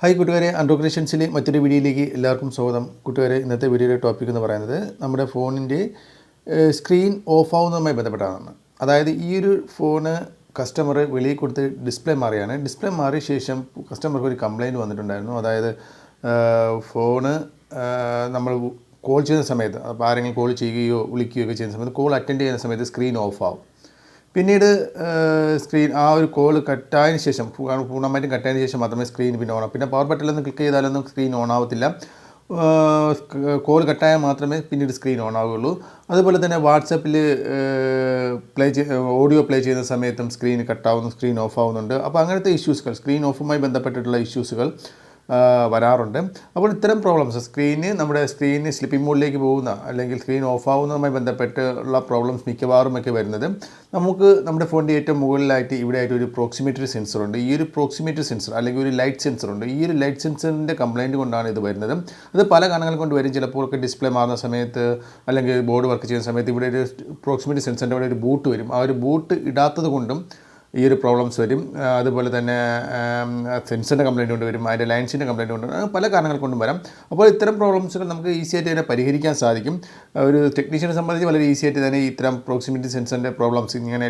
Hi കൂട്ടുകാരെ, ആൻഡ്രോ ക്രിയേഷൻസിലെ മറ്റൊരു വീഡിയോയിലേക്ക് എല്ലാവർക്കും സ്വാഗതം. കൂട്ടുകാരെ, ഇന്നത്തെ വീഡിയോയുടെ ടോപ്പിക് എന്ന് പറയുന്നത് നമ്മുടെ ഫോണിൻ്റെ സ്ക്രീൻ ഓഫ് ആവുന്നതുമായി ബന്ധപ്പെട്ടാണ്. അതായത് ഈ ഒരു ഫോണ് കസ്റ്റമർ വെളിയിൽ കൊടുത്ത് ഡിസ്പ്ലേ മാറിയാണ്. ഡിസ്പ്ലേ മാറിയ ശേഷം കസ്റ്റമർക്ക് ഒരു കംപ്ലയിൻറ്റ് വന്നിട്ടുണ്ടായിരുന്നു. അതായത് ഫോണ് നമ്മൾ കോൾ ചെയ്യുന്ന സമയത്ത്, അപ്പോൾ ആരെങ്കിലും കോൾ ചെയ്യുകയോ വിളിക്കുകയോ ഒക്കെ ചെയ്യുന്ന സമയത്ത് കോൾ അറ്റൻഡ് ചെയ്യുന്ന സമയത്ത് സ്ക്രീൻ ഓഫ് ആവും. പിന്നീട് സ്ക്രീൻ ആ ഒരു കോൾ കട്ടായതിന് ശേഷം, പൂർണ്ണമായിട്ടും കട്ടായതിന് ശേഷം മാത്രമേ സ്ക്രീൻ പിന്നെ ഓൺ ആവും. പിന്നെ പവർ ബട്ടണിലൊന്നും ക്ലിക്ക് ചെയ്താലൊന്നും സ്ക്രീൻ ഓൺ ആവത്തില്ല. കോൾ കട്ടായാൽ മാത്രമേ പിന്നീട് സ്ക്രീൻ ഓൺ ആവുകയുള്ളൂ. അതുപോലെ തന്നെ വാട്സപ്പിൽ ഓഡിയോ പ്ലേ ചെയ്യുന്ന സമയത്തും സ്ക്രീൻ കട്ടാവുന്നു, സ്ക്രീൻ ഓഫ് ആവുന്നുണ്ട്. അപ്പോൾ അങ്ങനത്തെ ഇഷ്യൂസുകൾ, സ്ക്രീൻ ഓഫുമായി ബന്ധപ്പെട്ടിട്ടുള്ള ഇഷ്യൂസുകൾ വരാറുണ്ട്. അപ്പോൾ ഇത്തരം പ്രോബ്ലംസ്, നമ്മുടെ സ്ക്രീന് സ്ലിപ്പിംഗ് മോഡിലേക്ക് പോകുന്ന അല്ലെങ്കിൽ സ്ക്രീൻ ഓഫ് ആവുന്നതുമായി ബന്ധപ്പെട്ടുള്ള പ്രോബ്ലംസ് മിക്കവാറുമൊക്കെ വരുന്നത് നമ്മുടെ ഫോണിൻ്റെ ഏറ്റവും മുകളിലായിട്ട് ഇവിടെയായിട്ട് ഒരു പ്രോക്സിമിറ്റി സെൻസറുണ്ട്. ഈ ഒരു പ്രോക്സിമിറ്റി സെൻസർ അല്ലെങ്കിൽ ഒരു ലൈറ്റ് സെൻസറുണ്ട്. ഈ ഒരു ലൈറ്റ് സെൻസറിൻ്റെ കംപ്ലയിൻറ്റ് കൊണ്ടാണ് ഇത് വരുന്നത്. അത് പല കാരണങ്ങൾ കൊണ്ട് വരും. ചിലപ്പോൾ ഒക്കെ ഡിസ്പ്ലേ മാറുന്ന സമയത്ത് അല്ലെങ്കിൽ ബോർഡ് വർക്ക് ചെയ്യുന്ന സമയത്ത് ഇവിടെ ഒരു പ്രോക്സിമിറ്റി സെൻസറിൻ്റെ ഇവിടെ ഒരു ബൂട്ട് വരും. ആ ഒരു ബൂട്ട് ഇടാത്തത് കൊണ്ടും ഈ ഒരു പ്രോബ്ലംസ് വരും. അതുപോലെ തന്നെ സെൻസറിൻ്റെ കംപ്ലയിൻറ്റ് കൊണ്ട് വരും, അതിൻ്റെ ലൈൻസിൻ്റെ കംപ്ലയിൻറ്റ് കൊണ്ട് പല കാരണങ്ങൾ കൊണ്ടും വരാം. അപ്പോൾ ഇത്തരം പ്രോബ്ലംസുകൾ നമുക്ക് ഈസി ആയിട്ട് തന്നെ പരിഹരിക്കാൻ സാധിക്കും. ഒരു ടെക്നീഷ്യനെ സംബന്ധിച്ച് വളരെ ഈസി ആയിട്ട് തന്നെ ഇത്തരം പ്രോക്സിമിറ്റി സെൻസറിൻ്റെ പ്രോബ്ലംസ്, ഇങ്ങനെ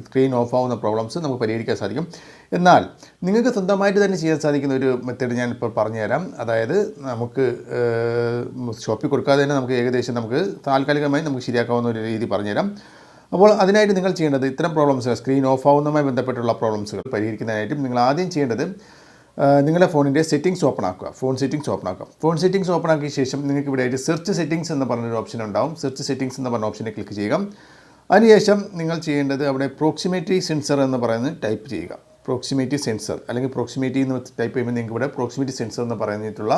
സ്ക്രീൻ ഓഫ് ആവുന്ന പ്രോബ്ലംസ് നമുക്ക് പരിഹരിക്കാൻ സാധിക്കും. എന്നാൽ നിങ്ങൾക്ക് സ്വന്തമായിട്ട് തന്നെ ചെയ്യാൻ സാധിക്കുന്ന ഒരു മെത്തേഡ് ഞാൻ ഇപ്പോൾ പറഞ്ഞുതരാം. അതായത് നമുക്ക് ഷോപ്പിൽ കൊടുക്കാതെ തന്നെ നമുക്ക് താൽക്കാലികമായി നമുക്ക് ശരിയാക്കാവുന്ന ഒരു രീതി പറഞ്ഞുതരാം. അപ്പോൾ അതിനായിട്ട് നിങ്ങൾ ചെയ്യേണ്ടത്, ഇത്തരം പ്രോബ്ലംസ്, സ്ക്രീൻ ഓഫ് ആവുന്നതുമായി ബന്ധപ്പെട്ടുള്ള പ്രോബ്ലംസുകൾ പരിഹരിക്കുന്നതിനായിട്ടും നിങ്ങൾ ആദ്യം ചെയ്യേണ്ടത് നിങ്ങളുടെ ഫോണിൻ്റെ സെറ്റിംഗ്സ് ഓപ്പൺ ആക്കുക. ഫോൺ സെറ്റിംഗ്സ് ഓപ്പൺ ആക്കിയ ശേഷം നിങ്ങൾക്ക് ഇവിടെ ആയിട്ട് സെർച്ച് സെറ്റിംഗ്സ് എന്ന് പറഞ്ഞൊരു ഓപ്ഷൻ ഉണ്ടാവും. സെർച്ച് സെറ്റിംഗ്സ് എന്ന് പറഞ്ഞ ഓപ്ഷനെ ക്ലിക്ക് ചെയ്യുക. അതിനുശേഷം നിങ്ങൾ ചെയ്യേണ്ടത് അവിടെ പ്രോക്സിമിറ്റി സെൻസർ എന്ന് പറയുന്നത് ടൈപ്പ് ചെയ്യുക. പ്രോക്സിമിറ്റി സെൻസർ അല്ലെങ്കിൽ പ്രോക്സിമിറ്റി എന്ന് ടൈപ്പ് ചെയ്യുമ്പോൾ നിങ്ങൾക്ക് ഇവിടെ പ്രോക്സിമിറ്റി സെൻസർ എന്ന് പറഞ്ഞിട്ടുള്ള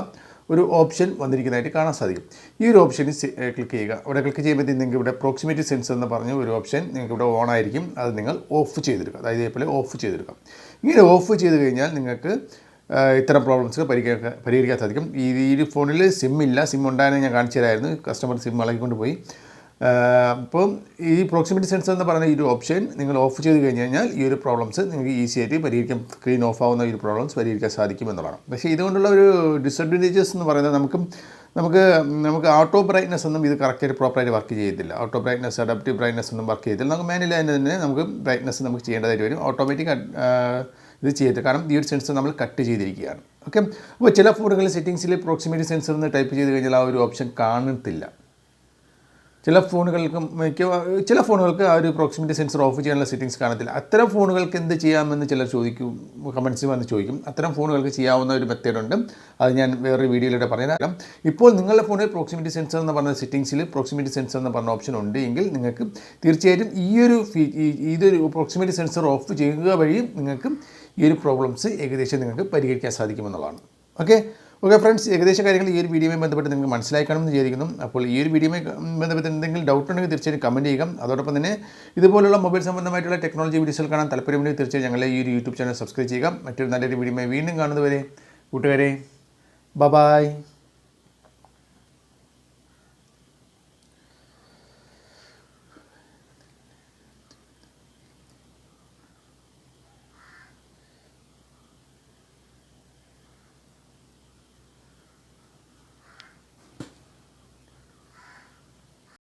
ഒരു ഓപ്ഷൻ വന്നിരിക്കുന്നതായിട്ട് കാണാൻ സാധിക്കും. ഈ ഒരു ഓപ്ഷനിൽ ക്ലിക്ക് ചെയ്യുക. അവിടെ ക്ലിക്ക് ചെയ്യുമ്പോഴത്തേക്കും നിങ്ങൾക്ക് ഇവിടെ പ്രോക്സിമിറ്റി സെൻസർ എന്ന് പറഞ്ഞ ഒരു ഓപ്ഷൻ നിങ്ങൾക്ക് ഇവിടെ ഓൺ ആയിരിക്കും. അത് നിങ്ങൾ ഓഫ് ചെയ്തെടുക്കുക. അതായത് ഇതേപോലെ ഓഫ് ചെയ്തെടുക്കുക. ഇങ്ങനെ ഓഫ് ചെയ്ത് കഴിഞ്ഞാൽ നിങ്ങൾക്ക് ഇത്തരം പ്രോബ്ലംസ് പരിഹരിക്കാൻ സാധിക്കും. ഈ ഫോണിൽ സിം ഇല്ല. സിം ഉണ്ടായിരുന്നെങ്കിൽ ഞാൻ കാണിച്ചു തരായിരുന്നു. കസ്റ്റമർ സിം ഇളകിക്കൊണ്ട് പോയി. അപ്പോൾ ഈ പ്രോക്സിമിറ്റി സെൻസർ എന്ന് പറയുന്ന ഈ ഒരു ഓപ്ഷൻ നിങ്ങൾ ഓഫ് ചെയ്ത് കഴിഞ്ഞാൽ ഈ ഒരു പ്രോബ്ലംസ് നിങ്ങൾക്ക് ഈസി ആയിട്ട് പരിഹരിക്കാം. സ്ക്രീൻ ഓഫ് ആവുന്ന ഈ ഒരു പ്രോബ്ലംസ് പരിഹരിക്കാൻ സാധിക്കും എന്നുള്ളതാണ്. പക്ഷേ ഇതുകൊണ്ടുള്ള ഒരു ഡിസഡ്വാൻറ്റേജസ് എന്ന് പറയുന്നത് നമുക്ക് ഓട്ടോ ബ്രൈറ്റ്നസ് ഒന്നും ഇത് കറക്റ്റായിട്ട് പ്രോപ്പറായിട്ട് വർക്ക് ചെയ്യത്തില്ല. ഓട്ടോ ബ്രൈറ്റ്നസ്, അഡാപ്റ്റീവ് ബ്രൈറ്റ്നസ് ഒന്നും വർക്ക് ചെയ്യത്തില്ല. നമുക്ക് മാനുവലി തന്നെ നമുക്ക് ബ്രൈറ്റ്നസ് നമുക്ക് ചെയ്യേണ്ടതായിട്ട് വരും. ഓട്ടോമാറ്റിക് ഇത് ചെയ്തിട്ട്, കാരണം ഈ ഒരു സെൻസർ നമ്മൾ കട്ട് ചെയ്തിരിക്കുകയാണ്. ഓക്കെ. അപ്പോൾ ചില ഫോണുകളിൽ സെറ്റിംഗ്സിൽ പ്രോക്സിമിറ്റി സെൻസർ എന്ന് ടൈപ്പ് ചെയ്ത് കഴിഞ്ഞാൽ ആ ഒരു ഓപ്ഷൻ കാണത്തില്ല. ചില ഫോണുകൾക്ക് ആ ഒരു പ്രോക്സിമിറ്റി സെൻസർ ഓഫ് ചെയ്യാനുള്ള സെറ്റിംഗ്സ് കാണത്തില്ല. അത്തരം ഫോണുകൾക്ക് എന്ത് ചെയ്യാമെന്ന് ചിലർ ചോദിക്കും, കമൻറ്റ്സ് വന്ന് ചോദിക്കും. അത്തരം ഫോണുകൾക്ക് ചെയ്യാവുന്ന ഒരു മെത്തേഡുണ്ട്. അത് ഞാൻ വേറൊരു വീഡിയോയിലൂടെ പറഞ്ഞുതരാം. ഇപ്പോൾ നിങ്ങളുടെ ഫോണിൽ പ്രോക്സിമിറ്റി സെൻസർ എന്ന് പറഞ്ഞ സെറ്റിംഗ്സിൽ പ്രോക്സിമിറ്റി സെൻസർ എന്ന് പറഞ്ഞ ഓപ്ഷൻ ഉണ്ട് എങ്കിൽ നിങ്ങൾക്ക് തീർച്ചയായിട്ടും ഇതൊരു പ്രോക്സിമിറ്റി സെൻസർ ഓഫ് ചെയ്യുക വഴി നിങ്ങൾക്ക് ഈ ഒരു പ്രോബ്ലംസ് ഏകദേശം നിങ്ങൾക്ക് പരിഹരിക്കാൻ സാധിക്കുമെന്നുള്ളതാണ്. ഓക്കെ ഫ്രണ്ട്സ്, ഏകദേശ കാര്യങ്ങൾ ഈ ഒരു വീഡിയോയുമായി ബന്ധപ്പെട്ട് നിങ്ങൾക്ക് മനസ്സിലാക്കണമെന്ന് വിചാരിക്കുന്നു. അപ്പോൾ ഈ ഒരു വീഡിയോയുമായി ബന്ധപ്പെട്ട് എന്തെങ്കിലും ഡൗട്ട് ഉണ്ടെങ്കിൽ തീർച്ചയായും കമൻറ്റ് ചെയ്യുക. അതോടൊപ്പം തന്നെ ഇതുപോലുള്ള മൊബൈൽ സംബന്ധമായിട്ടുള്ള ടെക്നോളജി വീഡിയോസുകൾ കാണാൻ താല്പര്യമുണ്ടെങ്കിൽ തീർച്ചയായും ഞങ്ങളെ ഈ ഒരു യൂട്യൂബ് ചാനൽ സബ്സ്ക്രൈബ് ചെയ്യുക. മറ്റൊരു നല്ലൊരു വീഡിയോയുമായി വീണ്ടും കാണുന്നതുവരെ കൂട്ടുകാരെ, ബൈ.